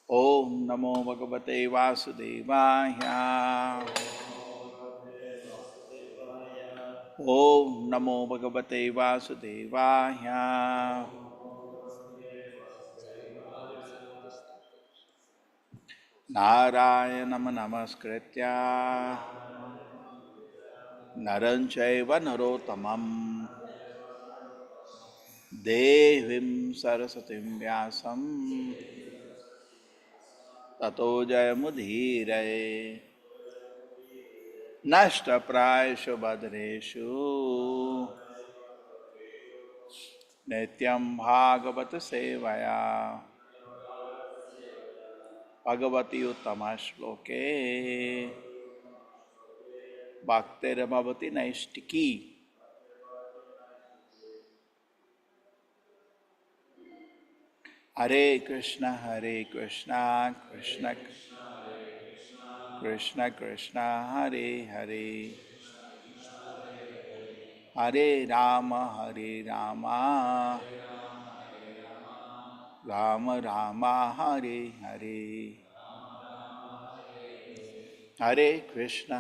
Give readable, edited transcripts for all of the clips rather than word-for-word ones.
Om Namo Bhagavate Vasudevaya. Om Namo Bhagavate Vasudevaya. Narayanam Namaskritya Naram Chaiva Narottamam Devim Saraswatim Vyasam Tato Jayamudhiraye Nashta Prayashu Badreshu Nityam Bhagavata Sevaya Bhagavati Uttama Shloke Bhaktiramavati Naistiki. Hare Krishna, Krishna Krishna Krishna, Hare Hare, Hare Rama, Rama Rama, Hare Hare, Hare Krishna,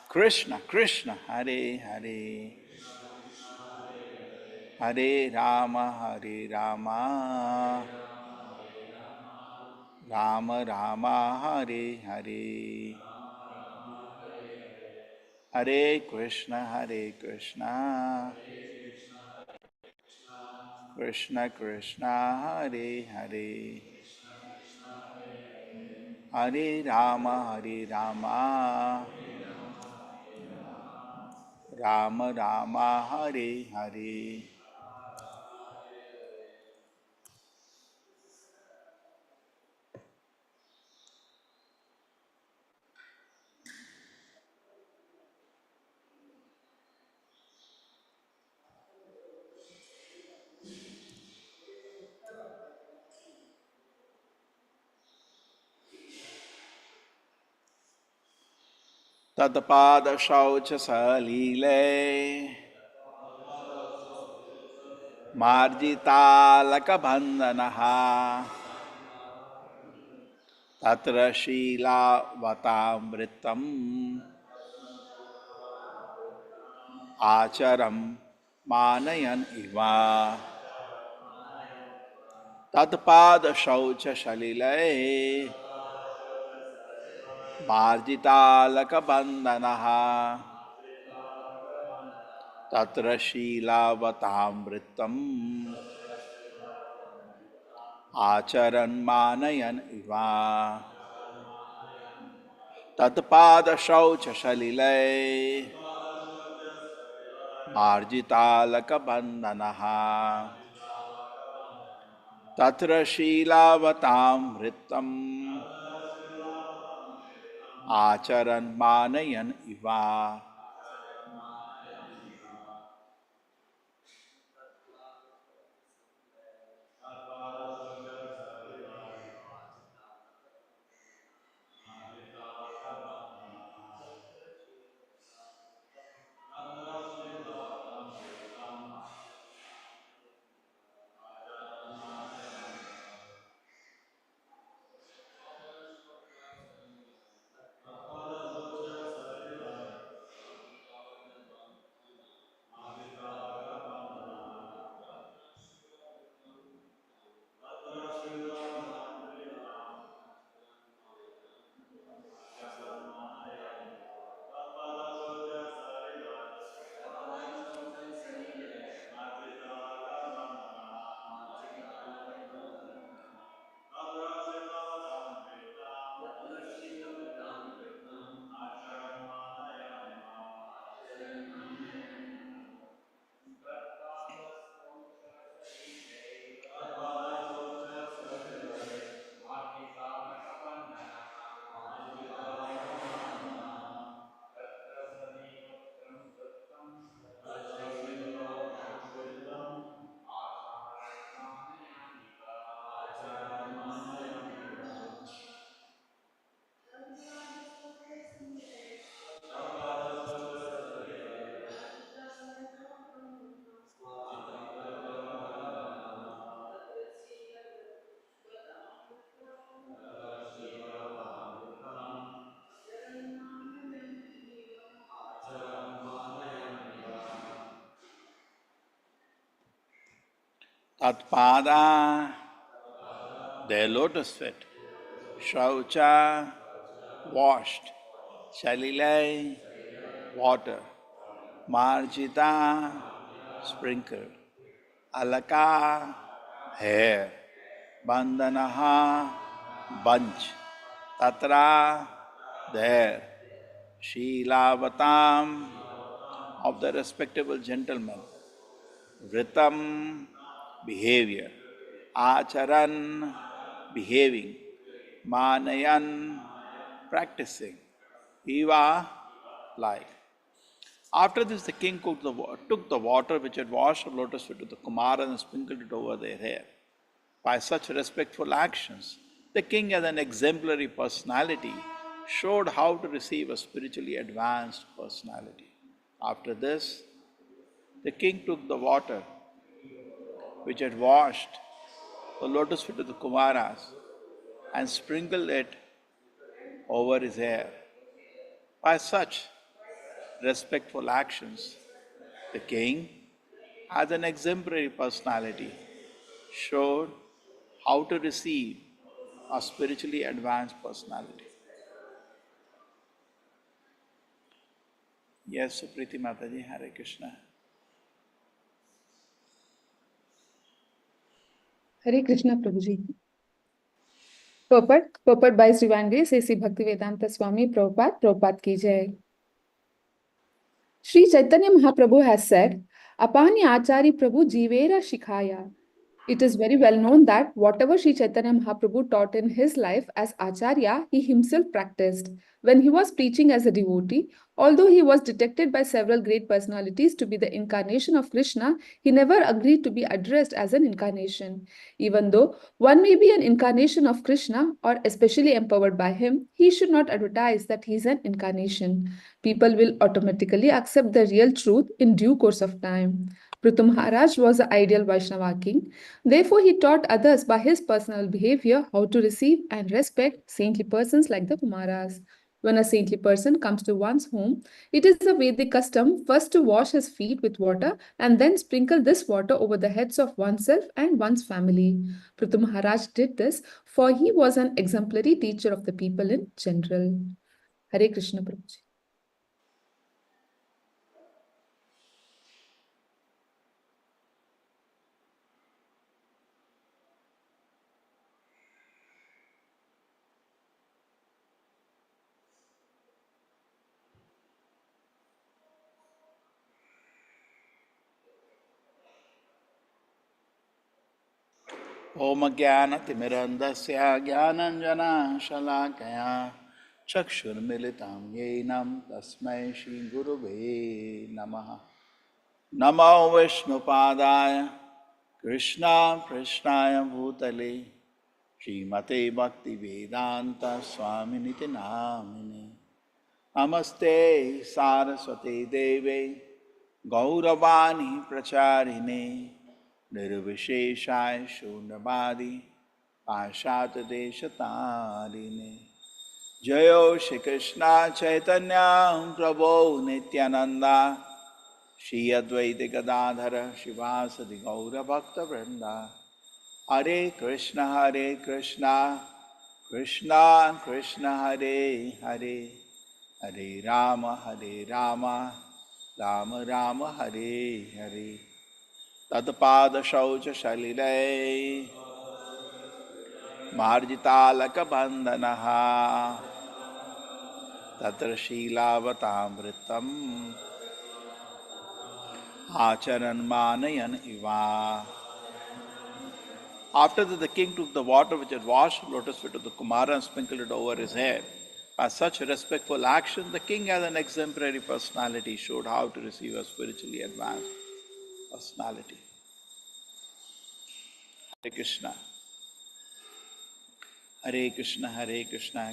Krishna Krishna, Hare Hare, Hare Rama, Rama Rama, Hare Hare, Hare Krishna, Krishna Krishna, Hare Hare, Hare Rama, Rama Rama, Hare Hare. Tadpada Shaucha Salile Marjita Laka Bandhanaha Tatra Shila Vatamritam Acharam Manayan Iva Tadpada Shaucha Salile Marjita Laka Bandhanaha Tatra Shila Vatamritam Acharan Manayan Iva Tatpada Shaucha Salile Marjita Laka Bandhanaha Tatra Shila Vatamritam Acharan Manayan Iva. Tatpada, their lotus feet. Shaucha, washed. Shalilai, water. Marjita, sprinkled. Alaka, hair. Bandanaha, bunch. Tatra, there. Shilavatam, of the respectable gentleman. Vritam, behavior. Acharan, behaving. Manayan, practicing. Eva, like. After this, the king took the water which had washed the lotus feet of the Kumaras and sprinkled it over their hair. By such respectful actions, the king, as an exemplary personality, showed how to receive a spiritually advanced personality. After this, the king took the water which had washed the lotus feet of the Kumaras and sprinkled it over his hair. By such respectful actions, the king, as an exemplary personality, showed how to receive a spiritually advanced personality. Yes, Supriti Mataji, Hare Krishna. Hare Krishna, Prabhuji. Purport by Sri Vangri, Sri Bhaktivedanta Swami Prabhupada, Prabhupada ki jai. Sri Chaitanya Mahaprabhu has said, Apani Achari Prabhu Jivera Shikhaya. It is very well known that whatever Sri Chaitanya Mahaprabhu taught in his life as Acharya, he himself practiced. When he was preaching as a devotee, although he was detected by several great personalities to be the incarnation of Krishna, he never agreed to be addressed as an incarnation. Even though one may be an incarnation of Krishna or especially empowered by him, he should not advertise that he is an incarnation. People will automatically accept the real truth in due course of time. Prithu Maharaj was the ideal Vaishnava king. Therefore, he taught others by his personal behavior how to receive and respect saintly persons like the Kumaras. When a saintly person comes to one's home, it is a Vedic custom first to wash his feet with water and then sprinkle this water over the heads of oneself and one's family. Prithu Maharaj did this for he was an exemplary teacher of the people in general. Hare Krishna Prabhuji. Om Jnana-timirandasya Jnananjana-shalakaya Chakshurmilitam Yenam Tasmai Shri Gurave Namaha. Namo Vishnupadaya Krishna Prishnaya Bhutale Srimate Bhakti Vedanta Swaminiti Namine. Namaste Saraswati Deve Gauravani Pracharine Nirvisheshaya Shunabadi Pashat Deshatarine. Jayo Shri Krishna Chaitanya Prabhu Nityananda Shri Advaita Gadadhara Shivasadi Gaura Bhakta Vrinda. Hare Krishna Krishna Krishna Hare Hare Hare Rama Rama Rama Hare Hare. Tadpada Shaucha Shalilai Marjitalaka Bandanaha Tatra Shilavatamritam Acharan Manayan Iva. After that, the king took the water which had washed the lotus feet of the Kumara and sprinkled it over his head. By such respectful action, the king, as an exemplary personality, showed how to receive a spiritually advanced personality. Hare Krishna. Hare Krishna,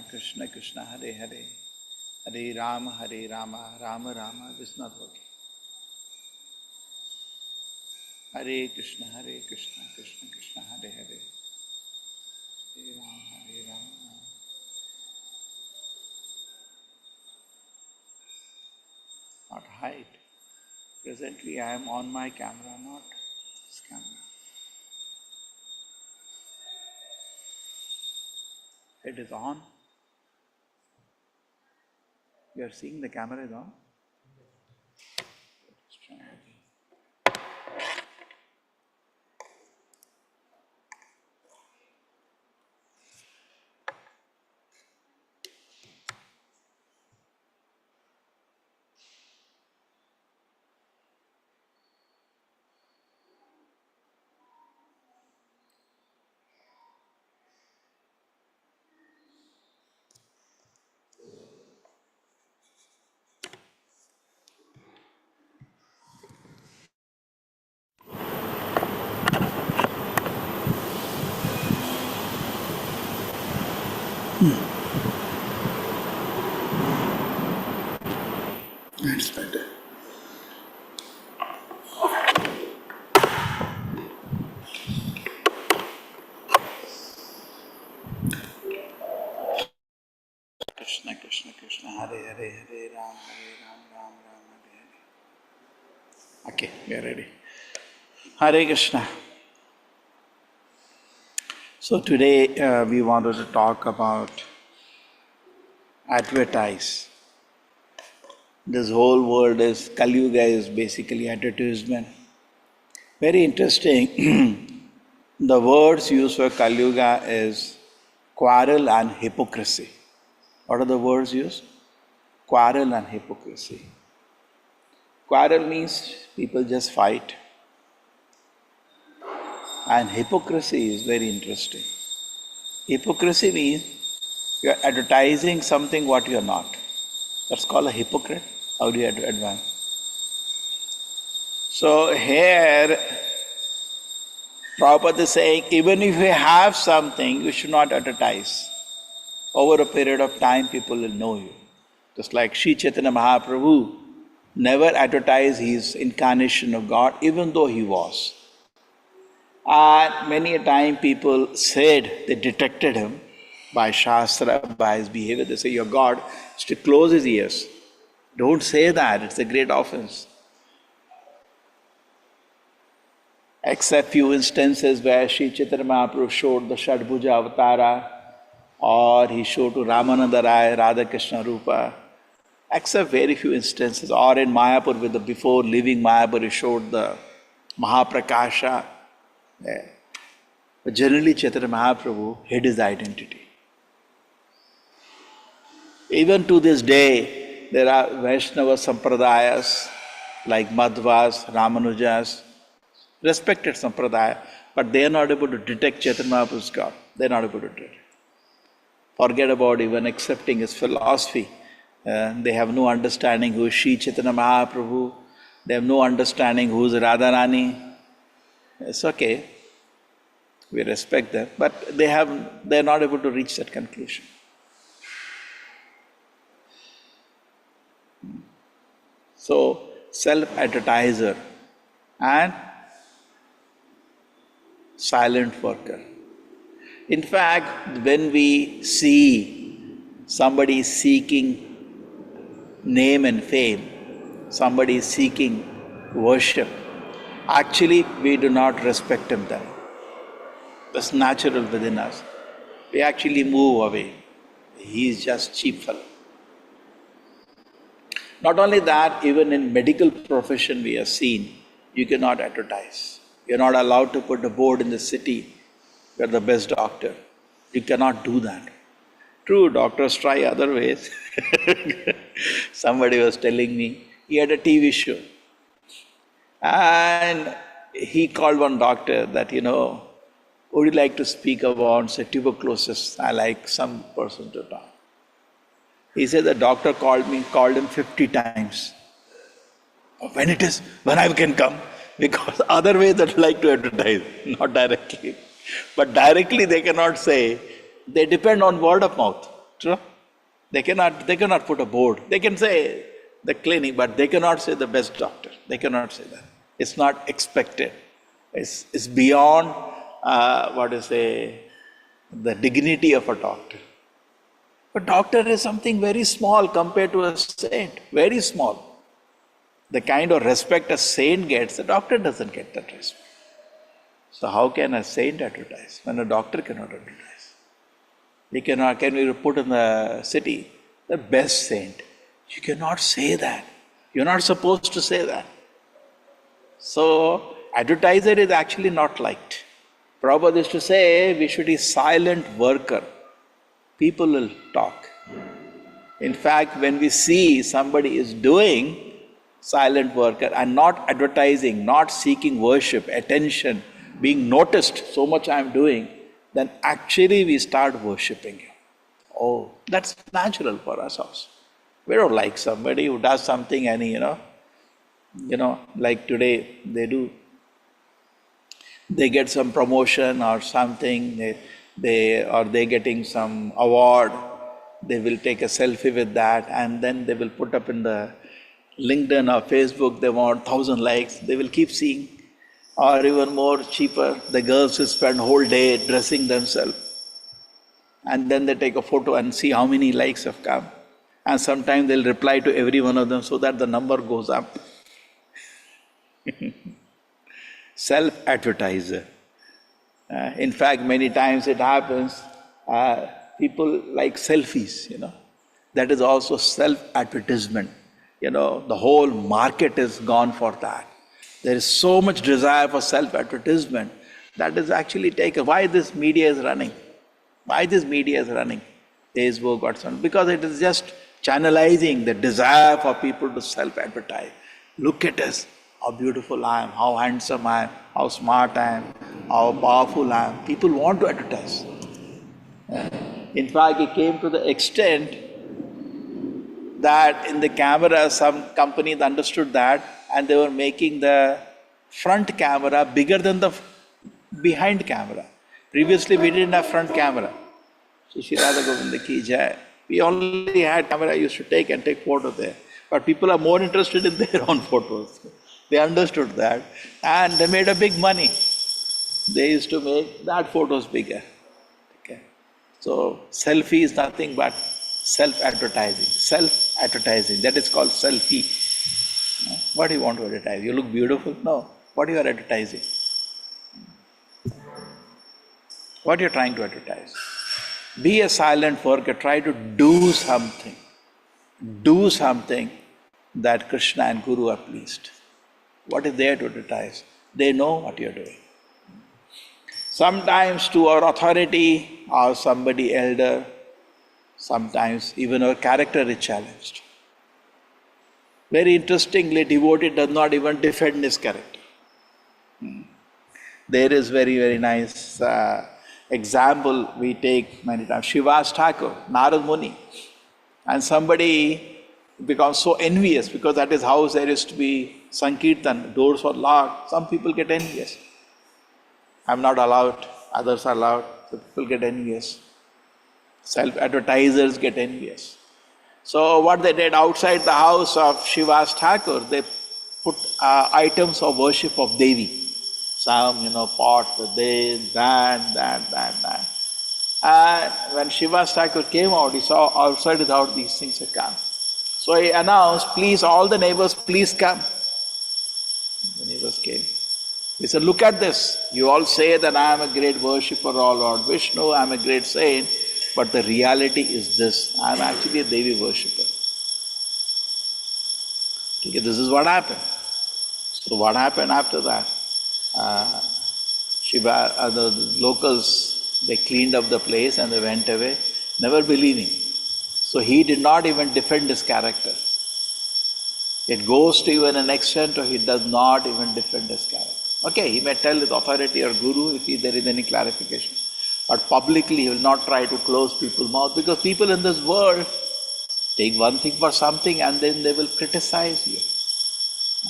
Krishna Krishna, Hare Hare. Hare Rama, Rama Rama, this is not working. Hare Krishna, Krishna Krishna, Hare Hare. Hare Rama. Not height. Presently I am on my camera, not this camera. It is on. You are seeing the camera is on? Let's try again. That's better. Krishna, Krishna, Krishna, Hare Hare, Hare Ram, Ram, Hare Hare. Okay, we are ready. Hare Krishna. So today we wanted to talk about advertise. This whole world is, Kali Yuga is basically advertisement. Very interesting. The words used for Kali Yuga is quarrel and hypocrisy. What are the words used? Quarrel and hypocrisy. Quarrel means people just fight. And hypocrisy is very interesting. Hypocrisy means you are advertising something what you are not. That's called a hypocrite. How do you advance? So here, Prabhupada is saying, even if you have something, you should not advertise. Over a period of time, people will know you. Just like Sri Chaitanya Mahaprabhu never advertised his incarnation of God, even though he was. And many a time people said they detected him by Shastra, by his behavior. They say, your God is to close his ears. Don't say that, it's a great offense. Except few instances where Sri Chaitanya Mahaprabhu showed the Shadbhuja Avatara, or he showed to Ramananda Rai, Radha Krishna Rupa. Except very few instances, or in Mayapur, with the before leaving Mayapur, he showed the Mahaprakasha. Yeah. But generally, Chaitanya Mahaprabhu hid his identity. Even to this day, there are Vaishnava Sampradayas like Madhvas, Ramanujas, respected Sampradaya, but they are not able to detect Chaitanya Mahaprabhu's God. They are not able to detect. Forget about even accepting his philosophy. They have no understanding who is Sri Chaitanya Mahaprabhu. They have no understanding who is Radharani. It's okay. We respect them, but they are not able to reach that conclusion. So, self-advertiser and silent worker. In fact, when we see somebody seeking name and fame, somebody seeking worship, actually we do not respect him then. That's natural within us. We actually move away. He is just cheap fellow. Not only that, even in medical profession we have seen, you cannot advertise. You're not allowed to put a board in the city, you're the best doctor. You cannot do that. True, doctors try other ways. Somebody was telling me, he had a TV show. And he called one doctor that, would you like to speak about, say, tuberculosis? I like some person to talk. He said the doctor called him 50 times. When I can come, because other ways I'd like to advertise, not directly. But directly they cannot say, they depend on word of mouth. True? They cannot put a board. They can say the clinic, but they cannot say the best doctor. They cannot say that. It's not expected. It's beyond, the dignity of a doctor. But doctor is something very small compared to a saint, very small. The kind of respect a saint gets, the doctor doesn't get that respect. So how can a saint advertise when a doctor cannot advertise? can we put in the city, the best saint. You cannot say that. You're not supposed to say that. So, advertiser is actually not liked. Prabhupada used to say, we should be silent worker. People will talk. In fact, when we see somebody is doing silent worker and not advertising, not seeking worship, attention, being noticed, so much I am doing, then actually we start worshipping him. Oh, that's natural for us also. We don't like somebody who does something and like today they do. They get some promotion or something, they're getting some award, they will take a selfie with that and then they will put up in the LinkedIn or Facebook, they want 1,000 likes, they will keep seeing. Or even more cheaper, the girls will spend whole day dressing themselves. And then they take a photo and see how many likes have come. And sometimes they'll reply to every one of them so that the number goes up. Self-advertiser. In fact, many times it happens, people like selfies, That is also self-advertisement. The whole market is gone for that. There is so much desire for self-advertisement that is actually taken. Why this media is running? Why this media is running? Facebook or something. Because it is just channelizing the desire for people to self-advertise. Look at us, how beautiful I am, how handsome I am, how smart I am, how powerful I am. People want to advertise. In fact, it came to the extent that in the camera, some companies understood that and they were making the front camera bigger than the behind camera. Previously, we didn't have front camera. Srisriradhagovindatemple ki jai. We only had camera used to take photos there. But people are more interested in their own photos. They understood that and they made a big money. They used to make that photos bigger. Okay. So, selfie is nothing but self-advertising. Self-advertising, that is called selfie. What do you want to advertise? You look beautiful? No. What you are advertising? What you are trying to advertise? Be a silent worker, try to do something. Do something that Krishna and Guru are pleased. What is there to advertise? They know what you are doing. Sometimes to our authority or somebody elder, sometimes even our character is challenged. Very interestingly, devotee does not even defend his character. There is very, very nice example we take many times. Srivas Thakur, Narad Muni, and somebody becomes so envious because at his house there used to be Sankirtan, doors were locked. Some people get envious. I'm not allowed, others are allowed, so people get envious. Self-advertisers get envious. So what they did outside the house of Srivas Thakur, they put items of worship of Devi. Some, pot with this, that. And when Srivas Thakur came out, he saw outside his house these things had come. So he announced, please, all the neighbors, please come. The neighbors came. He said, look at this. You all say that I am a great worshipper of Lord Vishnu, I am a great saint. But the reality is this, I am actually a Devi worshipper. Okay, this is what happened. So what happened after that? The locals, they cleaned up the place and they went away, never believing. So he did not even defend his character. It goes to even an extent where he does not even defend his character. Okay, he may tell his authority or guru if there is any clarification. But publicly he will not try to close people's mouth because people in this world take one thing for something and then they will criticize you.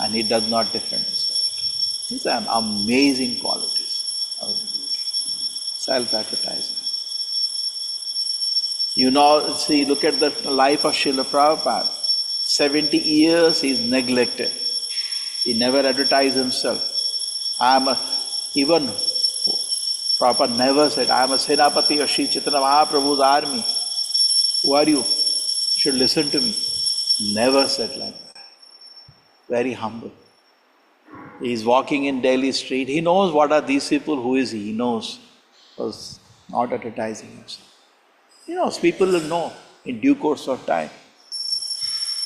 And he does not defend his character. These are amazing qualities of the devotee. Self-advertising. Look at the life of Srila Prabhupada. 70 years he is neglected. He never advertised himself. Even Prabhupada never said, I am a Senapati of Sri Chaitanya Mahaprabhu's army. Who are you? You should listen to me. Never said like that. Very humble. He is walking in Delhi street. He knows what are these people, who is he? He knows. He was not advertising himself. People will know in due course of time.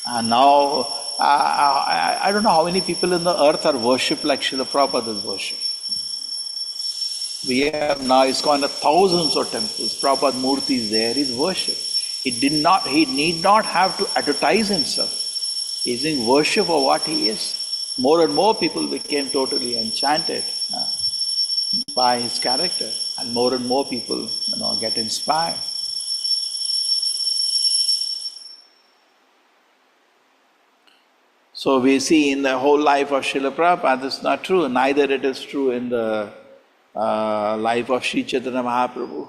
And now, I don't know how many people in the earth are worshipped like Srila Prabhupada is worshipped. We have now ISKCON thousands of temples. Prabhupada Murti is there, he's worshipped. He need not have to advertise himself. He's in worship of what he is. More and more people became totally enchanted by his character, and more people get inspired. So we see in the whole life of Srila Prabhupada, this is not true. Neither it is true in the life of Sri Chaitanya Mahaprabhu.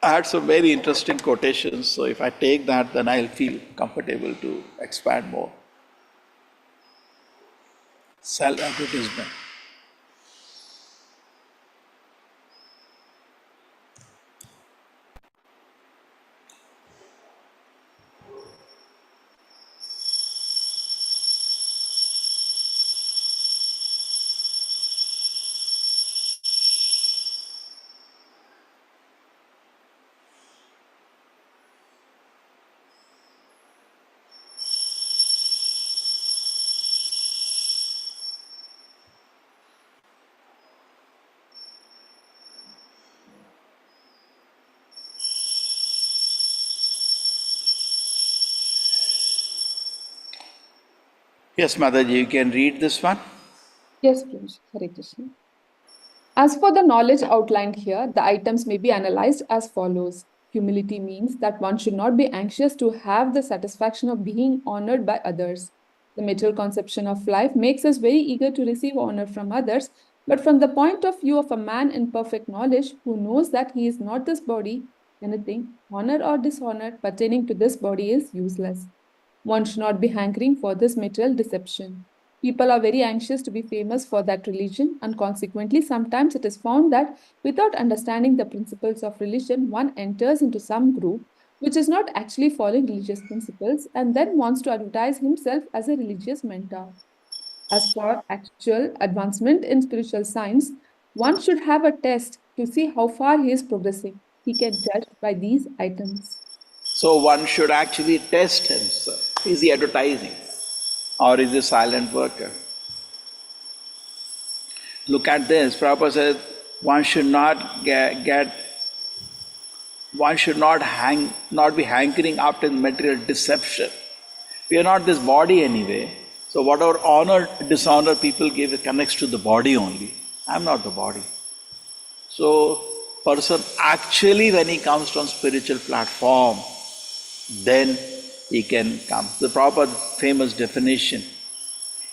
I had some very interesting quotations, so if I take that, then I'll feel comfortable to expand more. Self-advertisement. Yes, Mataji, you can read this one. Yes, Prabhuji. Hare Krishna. As for the knowledge outlined here, the items may be analyzed as follows. Humility means that one should not be anxious to have the satisfaction of being honored by others. The material conception of life makes us very eager to receive honor from others, but from the point of view of a man in perfect knowledge who knows that he is not this body, anything, honor or dishonor pertaining to this body is useless. One should not be hankering for this material deception. People are very anxious to be famous for that religion, and consequently, sometimes it is found that without understanding the principles of religion, one enters into some group which is not actually following religious principles and then wants to advertise himself as a religious mentor. As for actual advancement in spiritual science, one should have a test to see how far he is progressing. He can judge by these items. So one should actually test himself. Is he advertising? Or is he a silent worker? Look at this. Prabhupada said one should not one should not be hankering after material deception. We are not this body anyway. So whatever honor, dishonor people give, it connects to the body only. I'm not the body. So person actually, when he comes to a spiritual platform, then he can come. The proper famous definition.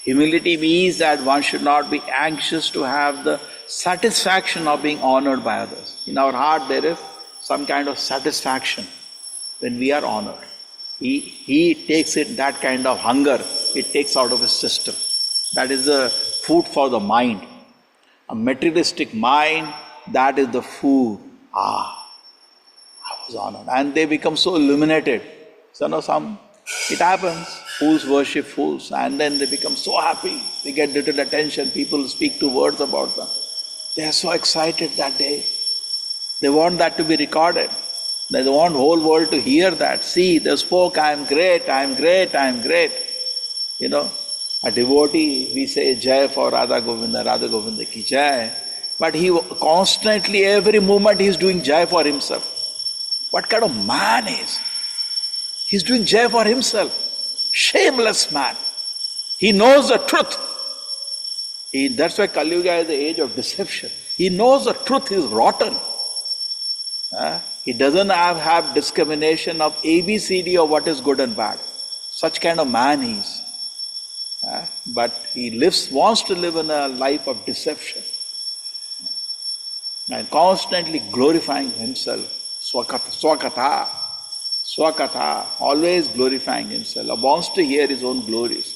Humility means that one should not be anxious to have the satisfaction of being honored by others. In our heart there is some kind of satisfaction when we are honored. He takes it, that kind of hunger, it takes out of his system. That is the food for the mind. A materialistic mind, that is the food. I was honored. And they become so illuminated. So it happens, fools worship fools, and then they become so happy. They get little attention, people speak 2 words about them. They are so excited that day. They want that to be recorded. They want the whole world to hear that. See, they spoke, I am great, I am great, I am great. A devotee, we say Jai for Radha Govinda ki Jai. But he constantly, every moment he is doing Jai for himself. What kind of man is? He's doing Jai for himself. Shameless man. He knows the truth. That's why Kali Yuga is the age of deception. He knows the truth is rotten. He doesn't have discrimination of ABCD of what is good and bad. Such kind of man he is. But he wants to live in a life of deception. And constantly glorifying himself. Swakatha, always glorifying himself, wants to hear his own glories.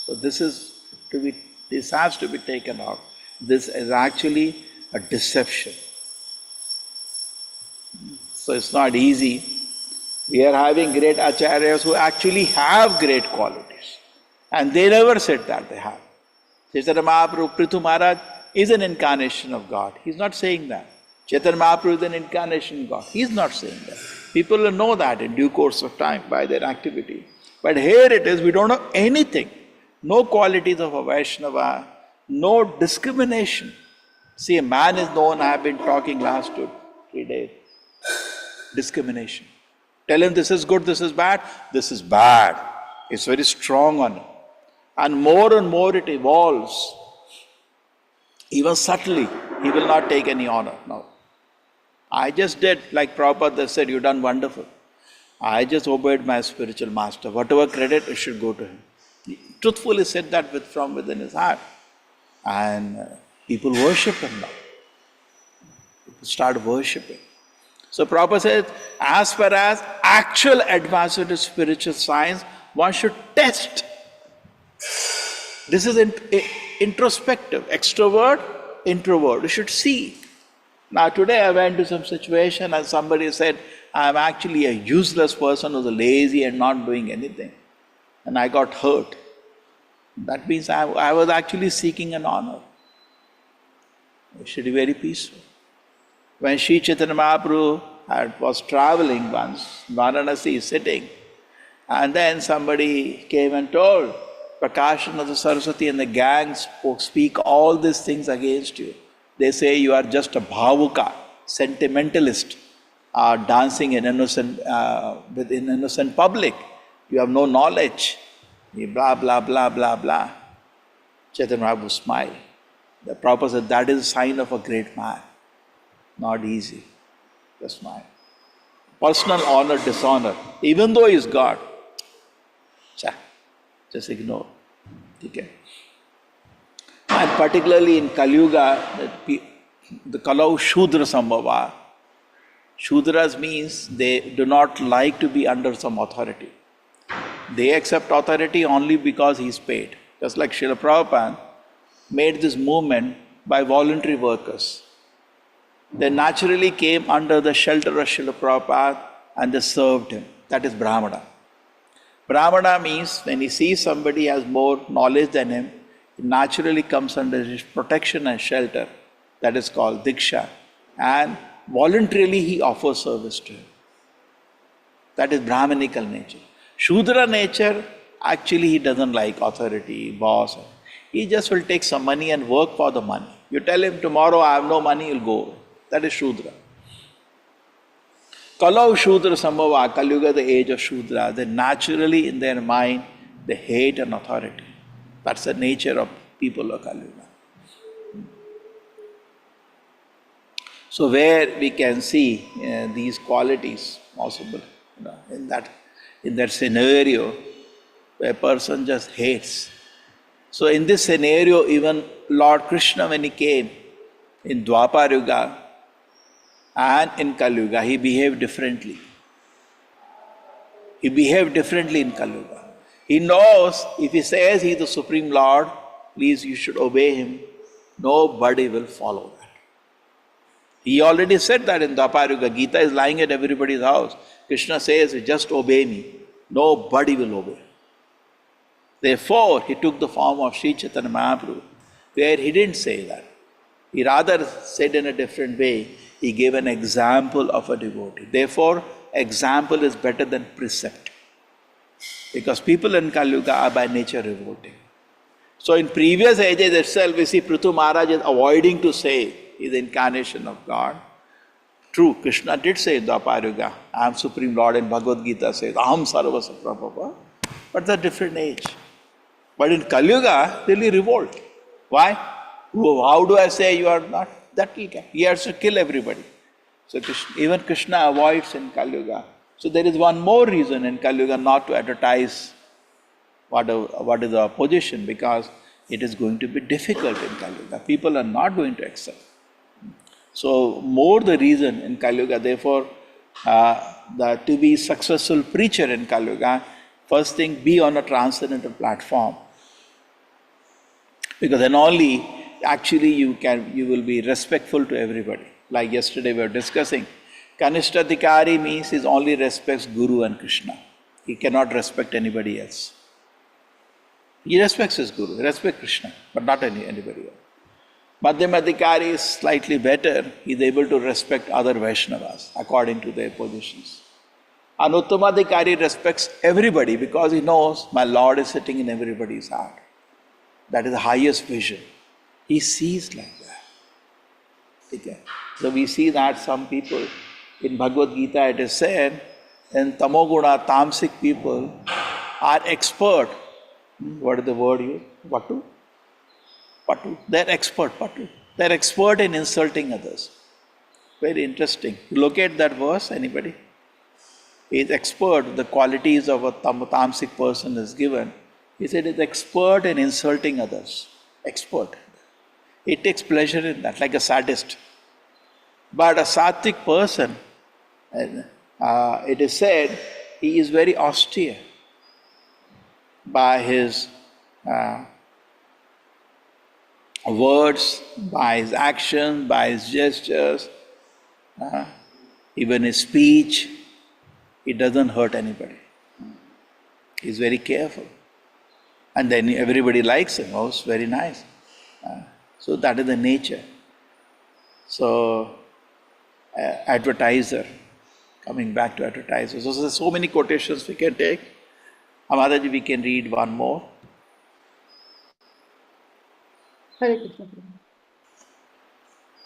So this has to be taken out. This is actually a deception. So it's not easy. We are having great acharyas who actually have great qualities. And they never said that they have. Chaitanya Mahaprabhu, Prithu Maharaj is an incarnation of God. He's not saying that. Chaitanya Mahaprabhu is an incarnation God. He is not saying that. People will know that in due course of time by their activity. But here it is, we don't know anything. No qualities of a Vaishnava, no discrimination. See, a man is known, I have been talking last 2-3 days. Discrimination. Tell him this is good, this is bad. This is bad. It's very strong on him. And more it evolves. Even subtly, he will not take any honor. No. I just did, like Prabhupada said, you've done wonderful. I just obeyed my spiritual master. Whatever credit, it should go to him. He truthfully said that from within his heart. And people worship him now. People start worshipping. So Prabhupada says, as far as actual advancement of spiritual science, one should test. This is introspective. Extrovert, introvert. You should see. Now today I went to some situation and somebody said, I am actually a useless person who's lazy and not doing anything. And I got hurt. That means I was actually seeking an honor. It should be very peaceful. When Sri Chaitanya Mahaprabhu was traveling once, Varanasi sitting, and then somebody came and told, Prakashananda Saraswati and the gang speak all these things against you. They say you are just a bhavuka, sentimentalist, dancing in with an innocent public. You have no knowledge. Blah, blah, blah, blah, blah. Chaitanya Mahaprabhu smiled. The Prabhupada said, that is a sign of a great man. Not easy. Just smile. Personal honor, dishonor. Even though he is God. Just ignore. Okay. And particularly in Kali Yuga, the Kalau Shudra Sambhava. Shudras means they do not like to be under some authority. They accept authority only because he is paid. Just like Srila Prabhupada made this movement by voluntary workers. They naturally came under the shelter of Srila Prabhupada and they served him. That is Brahmana. Brahmana means when he sees somebody has more knowledge than him, he naturally comes under his protection and shelter. That is called Diksha. And voluntarily he offers service to him. That is Brahmanical nature. Shudra nature, actually he doesn't like authority, boss. He just will take some money and work for the money. You tell him tomorrow I have no money, he'll go. That is Shudra. Kalau Shudra Sambhava, Kali Yuga, the age of Shudra, they naturally in their mind, they hate an authority. That's the nature of people of Kali Yuga. So where we can see these qualities possible, in that scenario, where a person just hates. So in this scenario, even Lord Krishna, when he came in Dwapar Yuga and in Kali Yuga, he behaved differently. He behaved differently in Kali Yuga. He knows if he says he is the Supreme Lord, please you should obey him. Nobody will follow that. He already said that in Dwapar Yuga. Gita is lying at everybody's house. Krishna says, just obey me. Nobody will obey. Therefore, he took the form of Sri Chaitanya Mahaprabhu, where he didn't say that. He rather said in a different way, he gave an example of a devotee. Therefore, example is better than precept. Because people in Kali Yuga are by nature revolting. So in previous ages itself, we see Prithu Maharaj is avoiding to say he is the incarnation of God. True, Krishna did say in Dwapar Yuga, I am Supreme Lord, and Bhagavad Gita says, Aham Sarvasya Prabhupada. But it's a different age. But in Kali Yuga, they will revolt. Why? How do I say you are not? That he has to kill everybody. So even Krishna avoids in Kali Yuga. So there is one more reason in Kali Yuga not to advertise what is the opposition, because it is going to be difficult in Kali Yuga. People are not going to accept. So more the reason in Kali Yuga, therefore, to be successful preacher in Kali Yuga, first thing, be on a transcendental platform. Because then only actually you will be respectful to everybody. Like yesterday we were discussing, Kanishthadhikari means he only respects Guru and Krishna. He cannot respect anybody else. He respects his Guru, he respects Krishna, but not anybody else. Madhyamadhikari is slightly better. He is able to respect other Vaishnavas according to their positions. An Uttamadhikari respects everybody because he knows my Lord is sitting in everybody's heart. That is the highest vision. He sees like that. Okay. So we see that some people, in Bhagavad Gita it is said, in Tamoguna, Tamasic people are expert. What is the word you? Patu? Patu. They're expert, Patu. They're expert in insulting others. Very interesting. Locate that verse, anybody? He is expert, the qualities of a tamasic person is given. He said he is expert in insulting others. Expert. He takes pleasure in that, like a sadist. But a sattvic person, it is said, he is very austere by his words, by his actions, by his gestures, even his speech. He doesn't hurt anybody. He's very careful. And then everybody likes him. Oh, it's very nice. So that is the nature. So, Advertiser, coming back to Advertiser. So there's so many quotations we can take. Amadaji, we can read one more. Hare Krishna.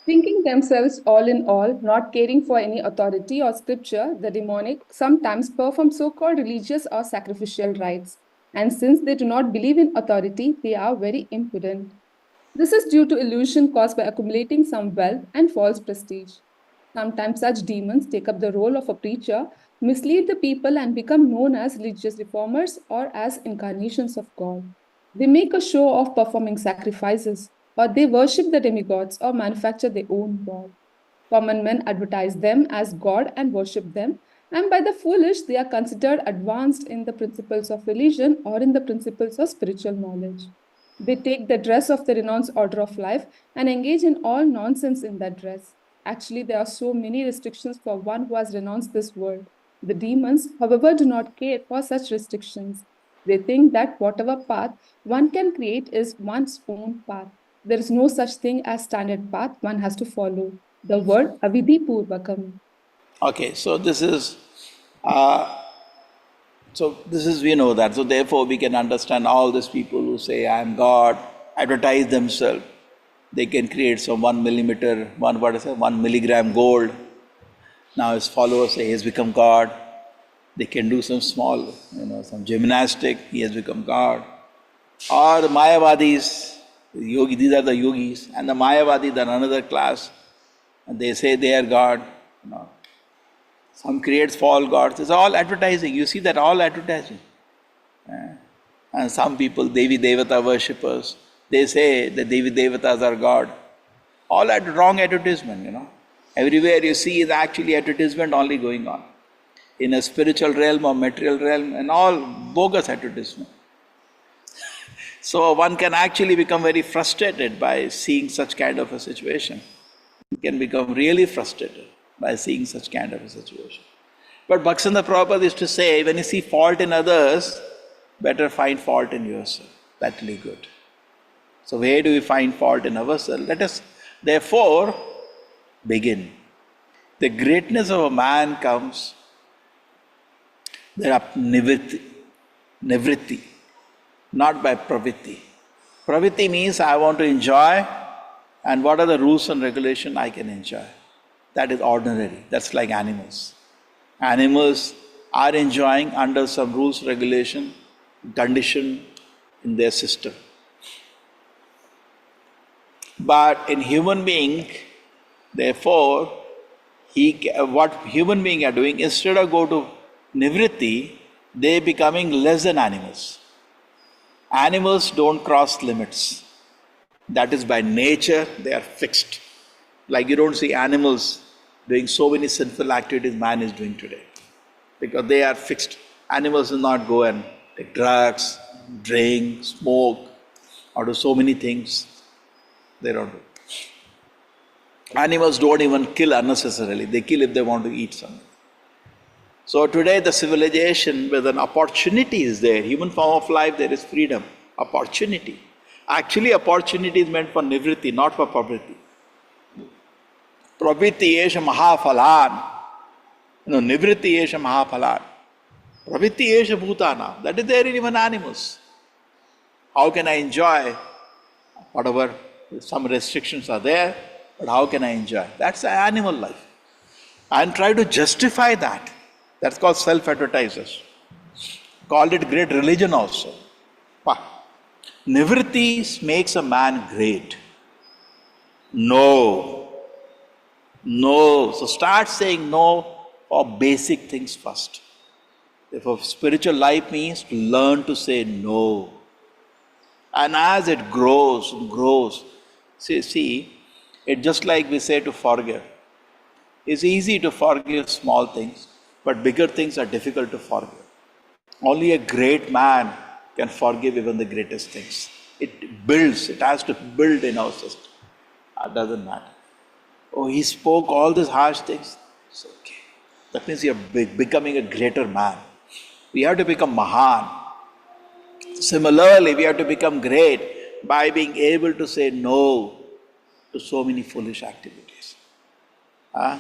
Thinking themselves all in all, not caring for any authority or scripture, the demonic sometimes perform so-called religious or sacrificial rites. And since they do not believe in authority, they are very impudent. This is due to illusion caused by accumulating some wealth and false prestige. Sometimes such demons take up the role of a preacher, mislead the people and become known as religious reformers or as incarnations of God. They make a show of performing sacrifices, or they worship the demigods or manufacture their own God. Common men advertise them as God and worship them, and by the foolish they are considered advanced in the principles of religion or in the principles of spiritual knowledge. They take the dress of the renounced order of life and engage in all nonsense in that dress. Actually, there are so many restrictions for one who has renounced this world. The demons, however, do not care for such restrictions. They think that whatever path one can create is one's own path. There is no such thing as standard path one has to follow. The word avidhi purvakam. Okay, so this is we know that. So therefore we can understand all these people who say I am God, advertise themselves. They can create some 1 milligram gold. Now his followers say he has become God. They can do some small, some gymnastic, he has become God. Or the Mayavadis, yogi, these are the yogis, and the Mayavadis are another class, and they say they are God. Some creates false gods. It's all advertising. You see that all advertising. And some people, Devi Devata worshippers, they say the Devi Devatas are God. All wrong advertisement, Everywhere you see is actually advertisement only going on. In a spiritual realm or material realm, and all bogus advertisement. So one can actually become very frustrated by seeing such kind of a situation. You can become really frustrated by seeing such kind of a situation. But Bhaktivinoda Prabhupada used to say, when you see fault in others, better find fault in yourself. That's really good. So where do we find fault in ourselves? Let us therefore begin. The greatness of a man comes, there are nivritti, not by pravitti. Pravitti means I want to enjoy, and what are the rules and regulations I can enjoy. That is ordinary. That's like animals. Animals are enjoying under some rules, regulation, condition in their system. But in human being, therefore, what human beings are doing, instead of go to nivritti, they are becoming less than animals. Animals don't cross limits. That is by nature, they are fixed. Like you don't see animals doing so many sinful activities man is doing today. Because they are fixed. Animals will not go and take drugs, drink, smoke, or do so many things. They don't do. Animals don't even kill unnecessarily. They kill if they want to eat something. So today the civilization with an opportunity is there. Human form of life, there is freedom, opportunity. Actually, opportunity is meant for nivritti, not for pravriti. Pravritti esha mahaphalan. Nivritti esha mahaphalan. Pravritti esha bhutana. That is there in even animals. How can I enjoy whatever, some restrictions are there, but how can I enjoy? That's the animal life. And try to justify that. That's called self-advertisers. Called it great religion also. Nivritti makes a man great. No. No. So start saying no for basic things first. Therefore, spiritual life means to learn to say no. And as it grows and grows, see, it's just like we say to forgive. It's easy to forgive small things, but bigger things are difficult to forgive. Only a great man can forgive even the greatest things. It builds, it has to build in our system. It doesn't matter. Oh, he spoke all these harsh things. It's okay. That means you're becoming a greater man. We have to become Mahan. Similarly, we have to become great by being able to say no to so many foolish activities.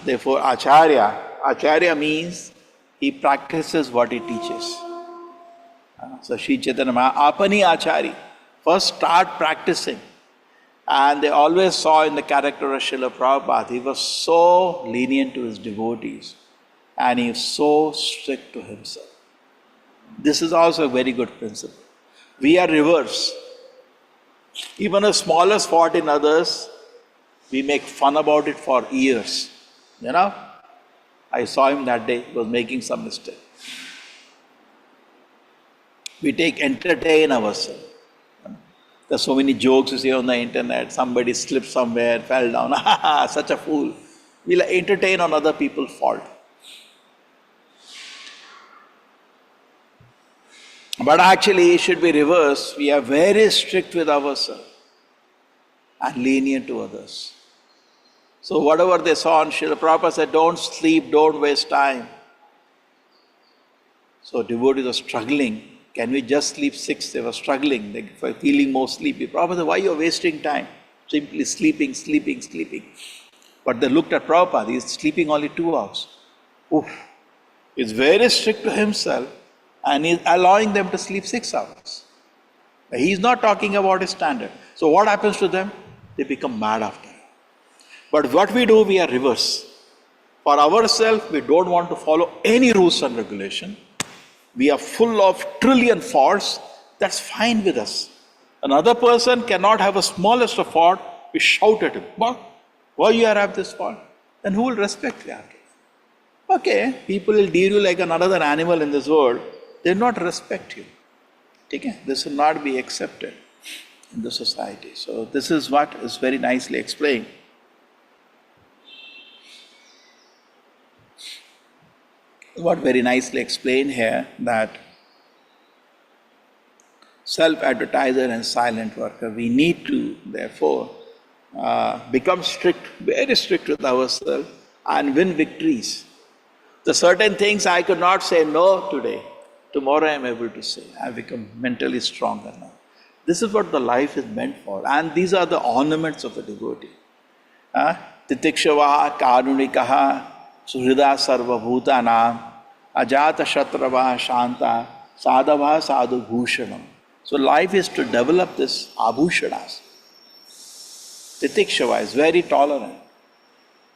Therefore, Acharya means he practices what he teaches. So, Sri Chaitanya Apani Acharya. First start practicing. And they always saw in the character of Srila Prabhupada, he was so lenient to his devotees and he was so strict to himself. This is also a very good principle. We are reverse. Even the smallest fault in others, we make fun about it for years. You know? I saw him that day, he was making some mistake. We entertain ourselves. There's so many jokes you see on the internet, somebody slipped somewhere, fell down, such a fool. We'll entertain on other people's fault. But actually it should be reversed. We are very strict with ourselves and lenient to others. So whatever they saw on Srila Prabhupada said, don't sleep, don't waste time. So devotees are struggling. Can we just sleep 6? They were struggling. They were feeling more sleepy. Prabhupada said, why are you wasting time? Simply sleeping. But they looked at Prabhupada, he's sleeping only 2 hours. Oof. He's very strict to himself and he's allowing them to sleep 6 hours. He's not talking about his standard. So what happens to them? They become mad after. But what we do, we are reverse. For ourselves, we don't want to follow any rules and regulation. We are full of trillion faults. That's fine with us. Another person cannot have a smallest of fault. We shout at him. Why you have this fault? Then who will respect you after? Okay, people will deal you like another animal in this world. They will not respect you. Okay? This will not be accepted in the society. So this is what is very nicely explained. What very nicely explained here, that self-advertiser and silent worker, we need to therefore become strict, very strict with ourselves and win victories. The certain things I could not say no today, tomorrow I am able to say. I have become mentally stronger now. This is what the life is meant for, and these are the ornaments of the devotee. Titikshava karunikaha suhrida sarva bhutanam ajata shatrava shanta sadhava sadhu bhushanam. So life is to develop this abhushanas. Titikshava is very tolerant.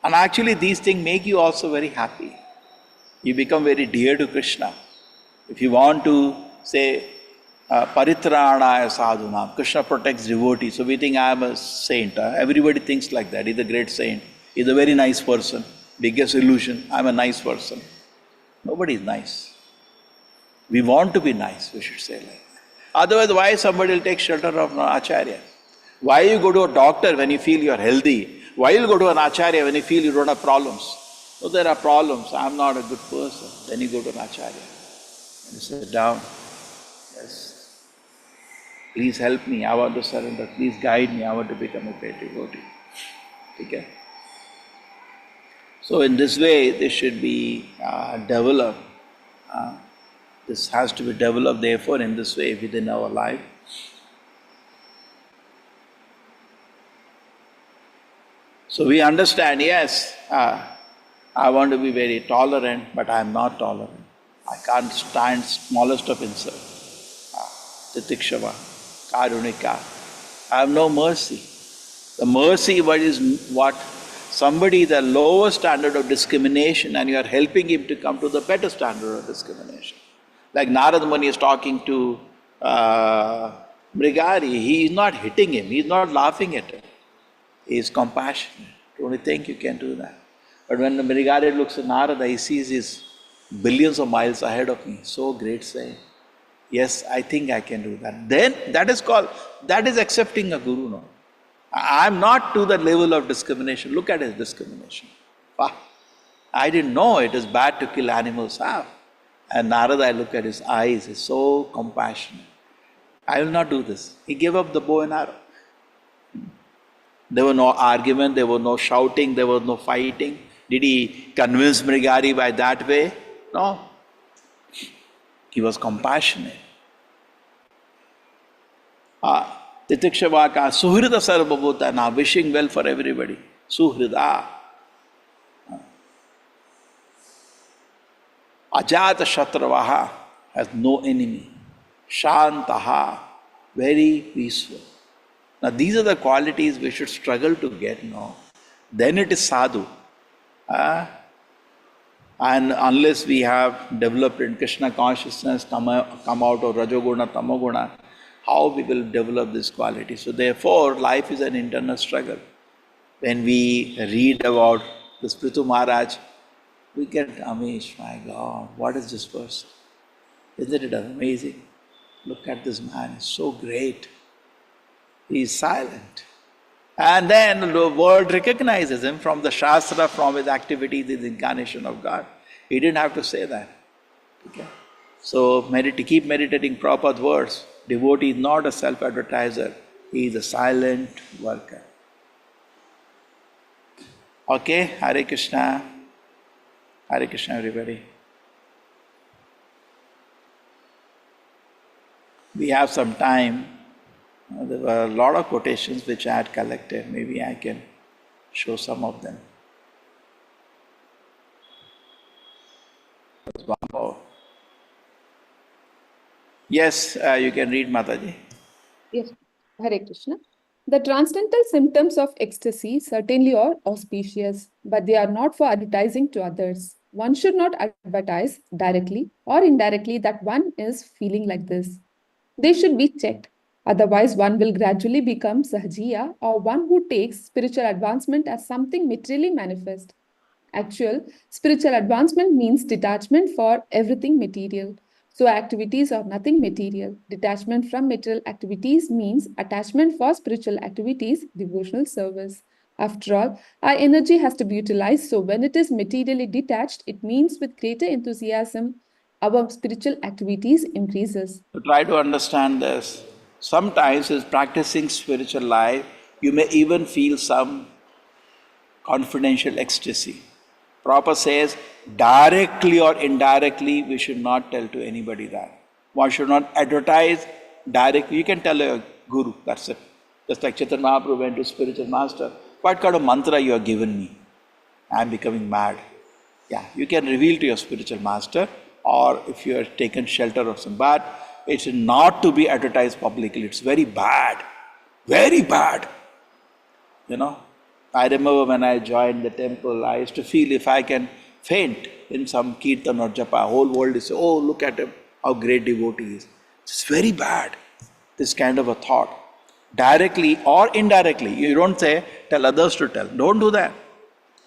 And actually these things make you also very happy. You become very dear to Krishna. If you want to say, Paritranaya sadhunam, Krishna protects devotees. So we think I am a saint. Everybody thinks like that. He's a great saint. He's a very nice person. Biggest illusion, I'm a nice person. Nobody is nice. We want to be nice, we should say like that. Otherwise, why somebody will take shelter of an Acharya? Why you go to a doctor when you feel you are healthy? Why you go to an Acharya when you feel you don't have problems? So there are problems, I'm not a good person. Then you go to an Acharya. And you sit down. Yes. Please help me, I want to surrender. Please guide me, I want to become a great devotee. Okay? So in this way, this should be developed. This has to be developed, therefore, in this way within our life. So we understand, yes, I want to be very tolerant, but I am not tolerant. I can't stand smallest of insult. Titikshava, Karunika. I have no mercy. The mercy what somebody the lowest standard of discrimination and you are helping him to come to the better standard of discrimination. Like Narad Muni is talking to Mrigari, he is not hitting him, he is not laughing at him. He is compassionate. Don't you think you can do that? But when the Mrigari looks at Narada, he sees his billions of miles ahead of me. So great saying. Yes, I think I can do that. Then that is accepting a guru. No? I am not to the level of discrimination. Look at his discrimination. I didn't know it is bad to kill animals. And Narada, I look at his eyes, he's so compassionate. I will not do this. He gave up the bow and arrow. There was no argument, there was no shouting, there was no fighting. Did he convince Mrigari by that way? No. He was compassionate. Titikshava ka suhrida sarvabhuta, now wishing well for everybody. Suhrida. Ajata shatravaha, has no enemy. Shantaha, very peaceful. Now these are the qualities we should struggle to get now. Then it is sadhu. And unless we have developed in Krishna consciousness, come out of Rajoguna, Tamoguna, how we will develop this quality? So therefore, life is an internal struggle. When we read about the Prithu Maharaj, we get amazed, my God, what is this person? Isn't it amazing? Look at this man, he's so great. He is silent. And then the world recognizes him from the Shastra, from his activities, his incarnation of God. He didn't have to say that. Okay? So keep meditating Prabhupada's words. Devotee is not a self-advertiser. He is a silent worker. Okay, Hare Krishna. Hare Krishna, everybody. We have some time. There were a lot of quotations which I had collected. Maybe I can show some of them. There's one more. Yes, you can read, Mataji. Yes, Hare Krishna. The transcendental symptoms of ecstasy certainly are auspicious, but they are not for advertising to others. One should not advertise directly or indirectly that one is feeling like this. They should be checked. Otherwise, one will gradually become sahajiya, or one who takes spiritual advancement as something materially manifest. Actual spiritual advancement means detachment for everything material. So activities are nothing material. Detachment from material activities means attachment for spiritual activities, devotional service. After all, our energy has to be utilized, so when it is materially detached, it means with greater enthusiasm, our spiritual activities increases. So try to understand this. Sometimes in practicing spiritual life, you may even feel some confidential ecstasy. Prabhupada says, directly or indirectly, we should not tell to anybody that. One should not advertise directly. You can tell a guru, that's it. Just like Chaitanya Mahaprabhu went to spiritual master. What kind of mantra you have given me? I am becoming mad. Yeah, you can reveal to your spiritual master, or if you have taken shelter of some bad, it's not to be advertised publicly. It's very bad. Very bad. You know, I remember when I joined the temple, I used to feel if I can faint in some kirtan or japa, whole world is, oh, look at him, how great devotee he is. It's very bad, this kind of a thought. Directly or indirectly, you don't say, tell others to tell. Don't do that.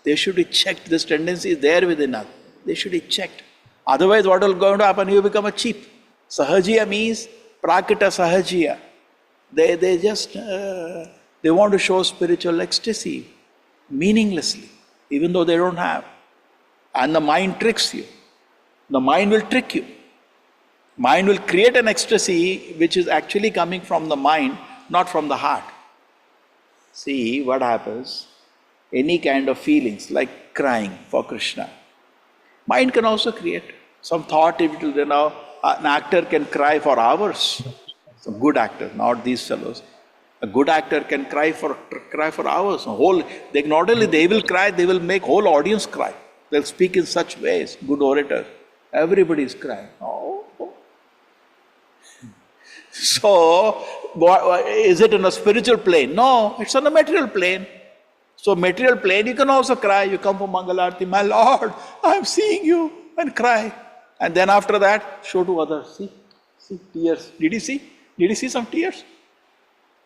They should be checked. This tendency is there within us. They should be checked. Otherwise, what will going to happen? You become a cheap. Sahajiya means prakita sahajiya. They just, they want to show spiritual ecstasy meaninglessly, even though they don't have. And the mind tricks you. The mind will trick you. Mind will create an ecstasy which is actually coming from the mind, not from the heart. See what happens. Any kind of feelings like crying for Krishna. Mind can also create some thought. If it will, an actor can cry for hours. Some good actors, not these fellows. A good actor can cry for hours. Not only they will cry, they will make whole audience cry. They'll speak in such ways. Good orator. Everybody is crying. Oh. So, is it in a spiritual plane? No, it's on a material plane. So, material plane, you can also cry. You come for Mangalarti, my Lord, I'm seeing you, and cry. And then after that, show to others. See, tears. Did you see? Did you see some tears?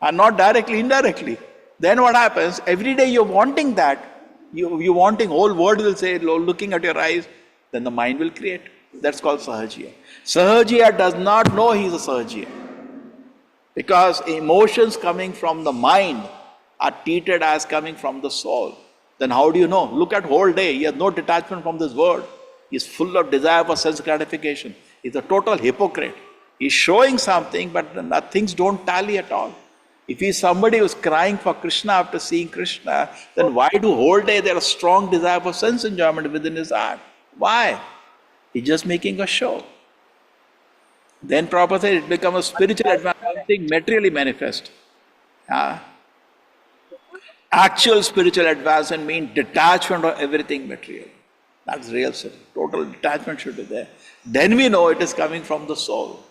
And not directly, indirectly. Then what happens? Every day you're wanting that. You're wanting, whole world will say, looking at your eyes, then the mind will create. That's called Sahajiya. Sahajiya does not know he's a Sahajiya. Because emotions coming from the mind are treated as coming from the soul. Then how do you know? Look at whole day. He has no detachment from this world. He's full of desire for sense gratification. He's a total hypocrite. He's showing something, but things don't tally at all. If he's somebody who's crying for Krishna after seeing Krishna, then why do whole day there a strong desire for sense enjoyment within his heart? Why? He's just making a show. Then Prabhupada said it becomes a spiritual advancement, materially manifest. Actual spiritual advancement means detachment of everything material. That's real sin. Total detachment should be there. Then we know it is coming from the soul.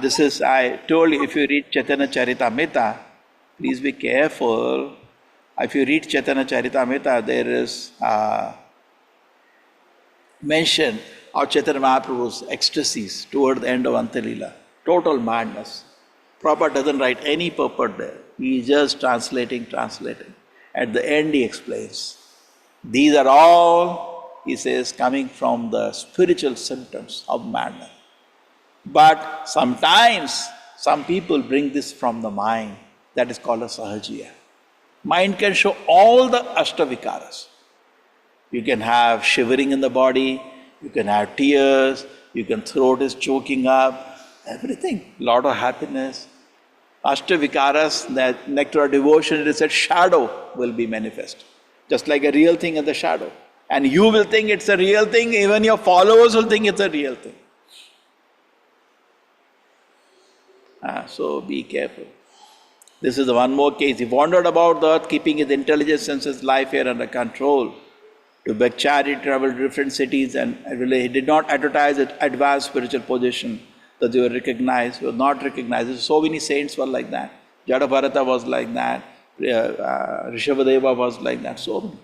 This is, I told you, if you read Chaitanya Charitamrita, please be careful. If you read Chaitanya Charitamrita, there is mention of Chaitanya Mahaprabhu's ecstasies toward the end of Antalila. Total madness. Prabhupada doesn't write any purport there. He is just translating. At the end he explains. These are all, he says, coming from the spiritual symptoms of madness. But sometimes, some people bring this from the mind. That is called a sahajiya. Mind can show all the ashtavikaras. You can have shivering in the body, you can have tears, you can throat is choking up, everything. Lot of happiness. Ashtavikaras, that nectar of devotion, it is said shadow will be manifest. Just like a real thing in the shadow. And you will think it's a real thing, even your followers will think it's a real thing. So be careful. This is the one more case. He wandered about the earth, keeping his intelligence, senses, life here under control. To beg charity, traveled to different cities, and he did not advertise an advanced spiritual position that they were recognized, were not recognized. So many saints were like that. Jadabharata was like that. Rishabhadeva was like that. So many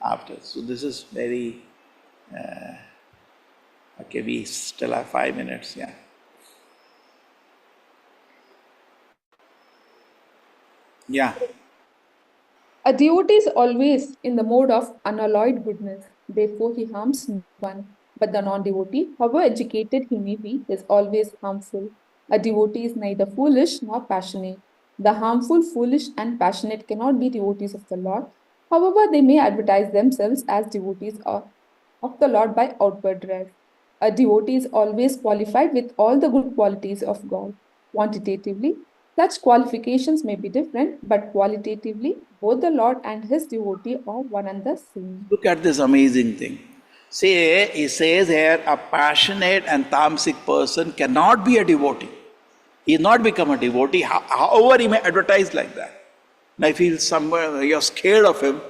after. So this is very... okay, we still have 5 minutes, yeah. Yeah. A devotee is always in the mode of unalloyed goodness, therefore he harms no one. But the non-devotee, however educated he may be, is always harmful. A devotee is neither foolish nor passionate. The harmful, foolish, and passionate cannot be devotees of the Lord. However, they may advertise themselves as devotees of the Lord by outward dress. A devotee is always qualified with all the good qualities of God. Quantitatively, such qualifications may be different, but qualitatively, both the Lord and his devotee are one and the same. Look at this amazing thing. See, he says here, a passionate and tamasic person cannot be a devotee. He has not become a devotee, however he may advertise like that. Now if he's somewhere, you're scared of him,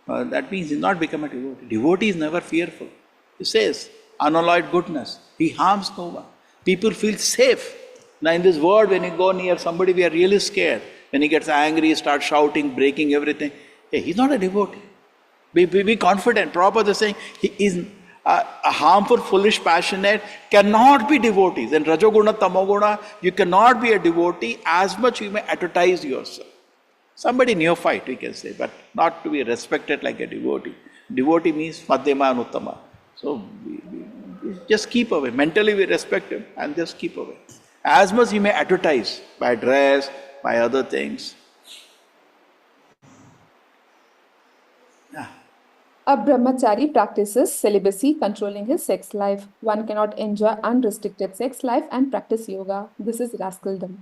that means he's not become a devotee. Devotee is never fearful. He says, unalloyed goodness. He harms no one. People feel safe. Now in this world, when you go near somebody, we are really scared. When he gets angry, he starts shouting, breaking everything. Hey, he's not a devotee. Be confident. Prabhupada is saying, he is a harmful, foolish, passionate, cannot be devotees. In Rajoguna, Tamoguna, you cannot be a devotee as much you may advertise yourself. Somebody neophyte, we can say, but not to be respected like a devotee. Devotee means Madhyama and Uttama. So we just keep away. Mentally we respect him and just keep away. As much you may advertise by dress, by other things. Yeah. A brahmachari practices celibacy, controlling his sex life. One cannot enjoy unrestricted sex life and practice yoga. This is rascaldom.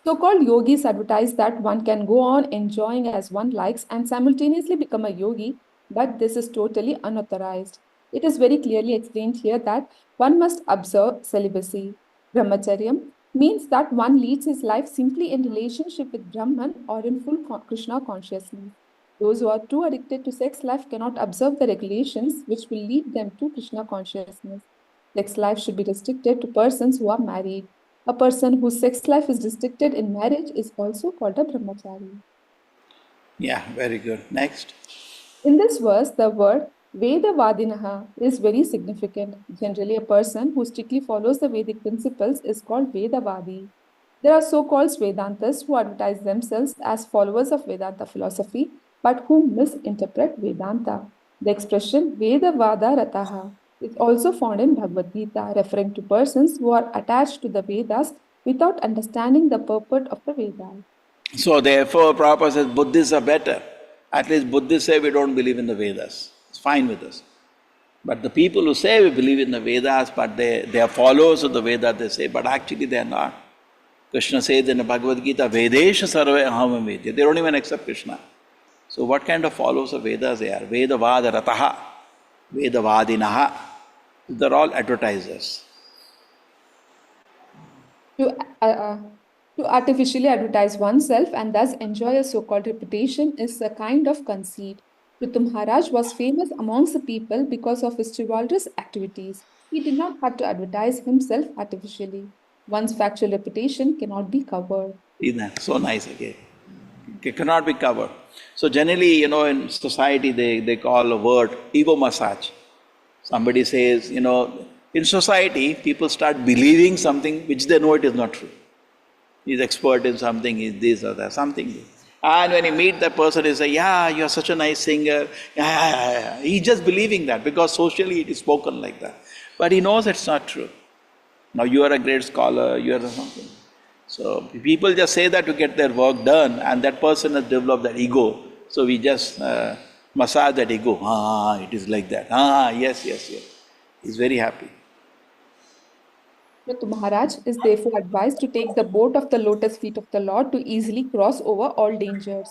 So-called yogis advertise that one can go on enjoying as one likes and simultaneously become a yogi, but this is totally unauthorized. It is very clearly explained here that one must observe celibacy. Brahmacharyam means that one leads his life simply in relationship with Brahman or in full Krishna consciousness. Those who are too addicted to sex life cannot observe the regulations which will lead them to Krishna consciousness. Sex life should be restricted to persons who are married. A person whose sex life is restricted in marriage is also called a brahmachari. Yeah, very good. Next. In this verse, the word Vedavadinaha is very significant. Generally, a person who strictly follows the Vedic principles is called Vedavadi. There are so-called Vedantas who advertise themselves as followers of Vedanta philosophy, but who misinterpret Vedanta. The expression Vedavada Rataha is also found in Bhagavad Gita, referring to persons who are attached to the Vedas without understanding the purport of the Vedas. So therefore, Prabhupada says Buddhists are better. At least Buddhists say we don't believe in the Vedas. It's fine with us. But the people who say we believe in the Vedas, but they are followers of the Vedas, they say, but actually they are not. Krishna says in the Bhagavad Gita, Vedesha sarve aham vedya. They don't even accept Krishna. So what kind of followers of Vedas they are? Vedavada rataha, Vedavadinaha. They're all advertisers. To, uh, uh, to artificially advertise oneself and thus enjoy a so-called reputation is a kind of conceit. Prithu Maharaj was famous amongst the people because of his chivalrous activities. He did not have to advertise himself artificially. One's factual reputation cannot be covered. Isn't that so nice again? It cannot be covered. So generally, in society they call a word ego massage. Somebody says, in society, people start believing something which they know it is not true. He's expert in something, he's this or that, something. And when you meet that person, he say, yeah, you're such a nice singer. Yeah. He's just believing that because socially it is spoken like that. But he knows it's not true. Now you are a great scholar, you are something. So people just say that to get their work done, and that person has developed that ego. So we just massage that ego. It is like that. Yes. He's very happy. Prithu Maharaj is therefore advised to take the boat of the lotus feet of the Lord to easily cross over all dangers.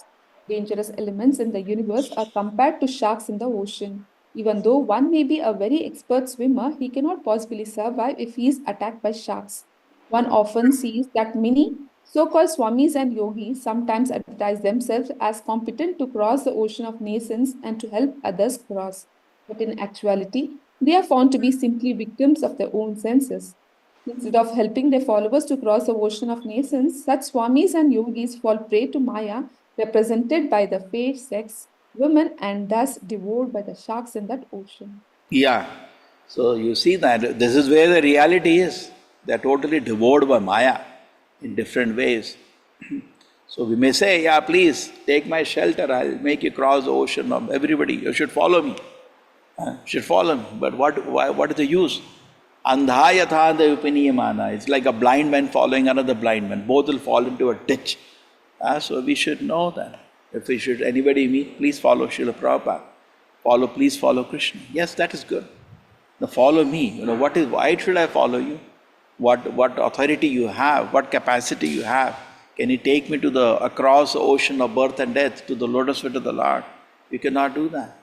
Dangerous elements in the universe are compared to sharks in the ocean. Even though one may be a very expert swimmer, he cannot possibly survive if he is attacked by sharks. One often sees that many so-called swamis and yogis sometimes advertise themselves as competent to cross the ocean of nations and to help others cross. But in actuality, they are found to be simply victims of their own senses. Instead of helping their followers to cross the ocean of nations, such swamis and yogis fall prey to Maya, represented by the fair sex, women, and thus devoured by the sharks in that ocean. Yeah. So you see that this is where the reality is. They're totally devoured by Maya in different ways. So we may say, yeah, please take my shelter, I'll make you cross the ocean. Everybody, you should follow me. You should follow me. But what is the use? Andha yathada upaniyamana. It's like a blind man following another blind man. Both will fall into a ditch. So we should know that. If we should anybody meet, please follow Srila Prabhupada. Please follow Krishna. Yes, that is good. Now follow me. Why should I follow you? What authority you have, what capacity you have. Can you take me across the ocean of birth and death to the lotus feet of the Lord? You cannot do that.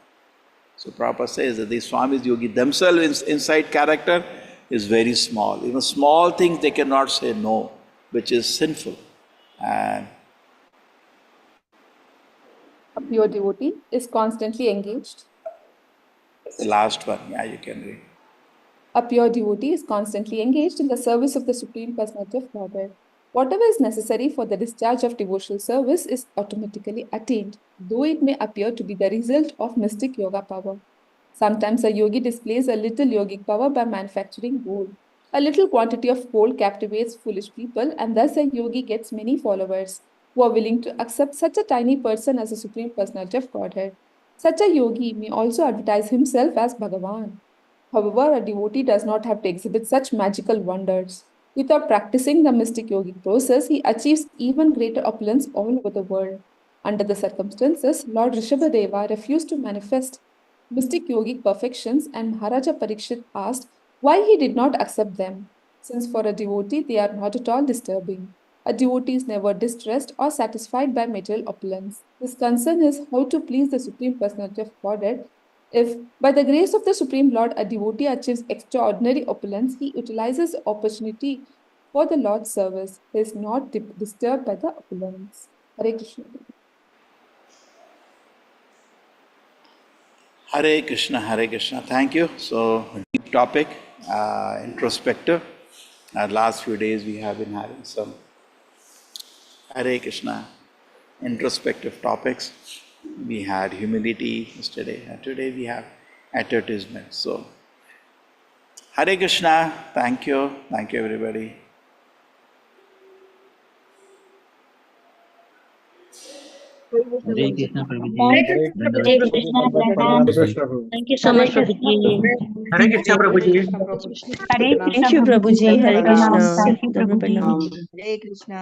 So Prabhupada says that these Swamis Yogi themselves inside character is very small. Even small things they cannot say no, which is sinful. And A pure devotee is constantly engaged. the last one, yeah, you can read. A pure devotee is constantly engaged in the service of the Supreme Personality of Godhead. Whatever is necessary for the discharge of devotional service is automatically attained, though it may appear to be the result of mystic yoga power. Sometimes a yogi displays a little yogic power by manufacturing gold. A little quantity of gold captivates foolish people, and thus a yogi gets many followers who are willing to accept such a tiny person as a Supreme Personality of Godhead. Such a yogi may also advertise himself as Bhagavan. However, a devotee does not have to exhibit such magical wonders. Without practicing the mystic yogic process, he achieves even greater opulence all over the world. Under the circumstances, Lord Rishabhadeva refused to manifest mystic yogic perfections, and Maharaja Parikshit asked why he did not accept them, since for a devotee they are not at all disturbing. A devotee is never distressed or satisfied by material opulence. His concern is how to please the Supreme Personality of Godhead. If, by the grace of the Supreme Lord, a devotee achieves extraordinary opulence, he utilizes the opportunity for the Lord's service. He is not disturbed by the opulence. Hare Krishna. Hare Krishna, Hare Krishna. Thank you. So, deep topic, introspective. Last few days we have been having some Hare Krishna introspective topics. We had humility yesterday, and today we have advertisement. So, Hare Krishna. Thank you. Thank you, everybody. Hare Krishna Prabhuji. Hare Dandavat. Krishna, Thank you so much, Prabhuji. Hare Krishna, Prabhuji. Thank you, Prabhuji. Hare Krishna. Thank you, Dandavat. Hare Krishna,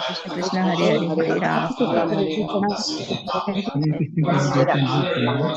Krishna Krishna, Hare Hare, Hare Ram. Hare Krishna Prabhuji. Thank you.